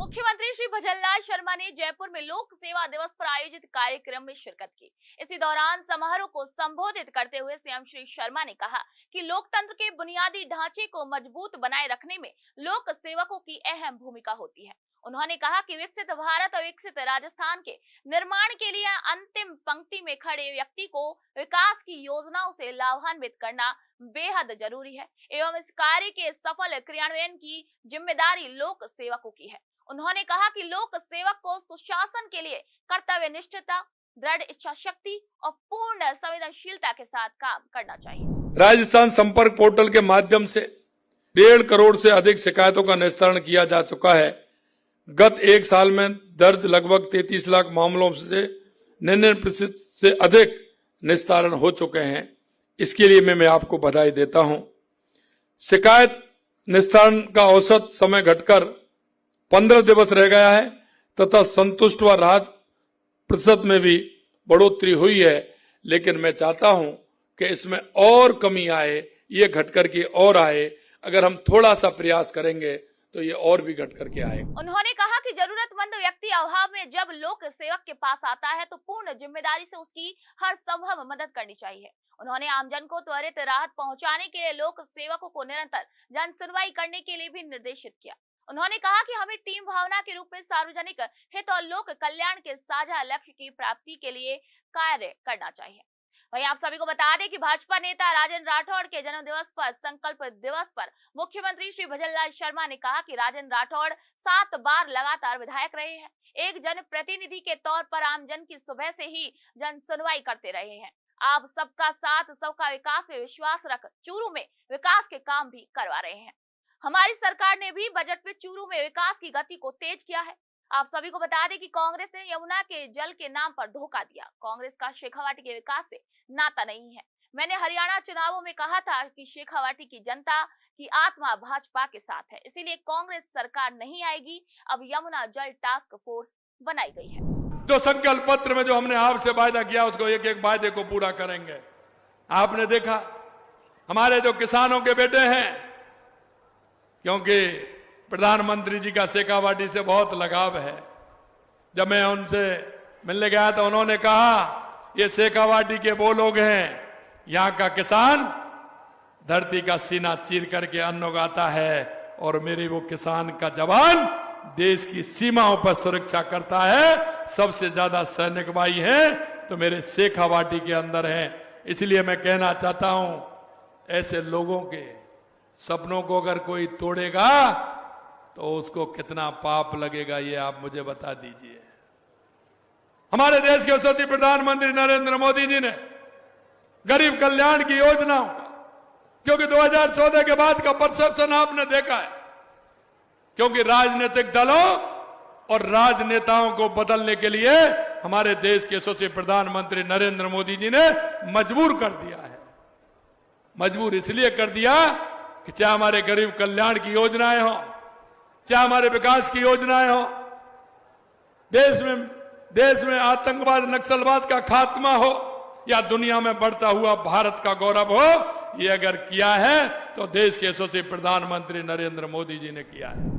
मुख्यमंत्री श्री भजनलाल शर्मा ने जयपुर में लोक सेवा दिवस पर आयोजित कार्यक्रम में शिरकत की। इसी दौरान समारोह को संबोधित करते हुए सीएम श्री शर्मा ने कहा कि लोकतंत्र के बुनियादी ढांचे को मजबूत बनाए रखने में लोक सेवकों की अहम भूमिका होती है। उन्होंने कहा कि विकसित भारत और विकसित राजस्थान के निर्माण के लिए अंतिम पंक्ति में खड़े व्यक्ति को विकास की योजनाओं से लाभान्वित करना बेहद जरूरी है एवं इस कार्य के सफल क्रियान्वयन की जिम्मेदारी लोक सेवकों की है। उन्होंने कहा कि लोक सेवक को सुशासन के लिए कर्तव्य निष्ठता, दृढ़ इच्छा शक्ति और पूर्ण संवेदनशीलता के साथ काम करना चाहिए। राजस्थान संपर्क पोर्टल के माध्यम से 1.5 करोड़ से अधिक शिकायतों का निस्तारण किया जा चुका है। गत एक साल में दर्ज लगभग 33 लाख मामलों से 99% से अधिक निस्तारण हो चुके हैं। इसके लिए मैं आपको बधाई देता हूं। शिकायत निस्तारण का औसत समय घटकर 15 दिवस रह गया है तथा संतुष्ट व राहत प्रतिशत में भी बढ़ोतरी हुई है, लेकिन मैं चाहता हूं कि इसमें और कमी आए, ये घटकर के और आए। अगर हम थोड़ा सा प्रयास करेंगे तो ये और भी घट करके आए। उन्होंने कहा कि जरूरतमंद व्यक्ति अभाव में जब लोक सेवक के पास आता है तो पूर्ण जिम्मेदारी से उसकी हर संभव मदद करनी चाहिए। उन्होंने आमजन को त्वरित राहत पहुंचाने के लिए लोक सेवकों को निरंतर जन सुनवाई करने के लिए भी निर्देशित किया। उन्होंने कहा कि हमें टीम भावना के रूप में सार्वजनिक हित और लोक कल्याण के साझा लक्ष्य की प्राप्ति के लिए कार्य करना चाहिए। वहीं आप सभी को बता दें कि भाजपा नेता राजेंद्र राठौड़ के जन्म दिवस पर संकल्प दिवस पर मुख्यमंत्री श्री भजनलाल शर्मा ने कहा कि राजेंद्र राठौड़ 7 बार लगातार विधायक रहे हैं। एक जन प्रतिनिधि के तौर पर आमजन की सुबह से ही जन सुनवाई करते रहे हैं। आप सबका साथ सबका विकास में विश्वास रख चूरू में विकास के काम भी करवा रहे हैं। हमारी सरकार ने भी बजट में चूरू में विकास की गति को तेज किया है। आप सभी को बता दें कि कांग्रेस ने यमुना के जल के नाम पर धोखा दिया। कांग्रेस का शेखावाटी के विकास से नाता नहीं है। मैंने हरियाणा चुनावों में कहा था कि शेखावाटी की जनता की आत्मा भाजपा के साथ है, इसीलिए कांग्रेस सरकार नहीं आएगी। अब यमुना जल टास्क फोर्स बनाई गई है। जो संकल्प पत्र में जो हमने आपसे वायदा किया उसको एक एक वायदे को पूरा करेंगे। आपने देखा हमारे जो किसानों के बेटे हैं, क्योंकि प्रधानमंत्री जी का शेखावाटी से बहुत लगाव है। जब मैं उनसे मिलने गया तो उन्होंने कहा ये शेखावाटी के वो लोग हैं, यहाँ का किसान धरती का सीना चीर करके अन्न उगाता है और मेरे वो किसान का जवान देश की सीमाओं पर सुरक्षा करता है। सबसे ज्यादा सैनिक भाई हैं तो मेरे शेखावाटी के अंदर हैं। इसलिए मैं कहना चाहता हूं, ऐसे लोगों के सपनों को अगर कोई तोड़ेगा तो उसको कितना पाप लगेगा, ये आप मुझे बता दीजिए। हमारे देश के यशस्वी प्रधानमंत्री नरेंद्र मोदी जी ने गरीब कल्याण की योजनाओं का, क्योंकि 2014 के बाद का परसेप्शन आपने देखा है, क्योंकि राजनीतिक दलों और राजनेताओं को बदलने के लिए हमारे देश के यशस्वी प्रधानमंत्री नरेंद्र मोदी जी ने मजबूर कर दिया है। मजबूर इसलिए कर दिया कि चाहे हमारे गरीब कल्याण की योजनाएं हो, चाहे हमारे विकास की योजनाएं हो, देश में आतंकवाद नक्सलवाद का खात्मा हो या दुनिया में बढ़ता हुआ भारत का गौरव हो, ये अगर किया है तो देश के यशस्वी प्रधानमंत्री नरेंद्र मोदी जी ने किया है।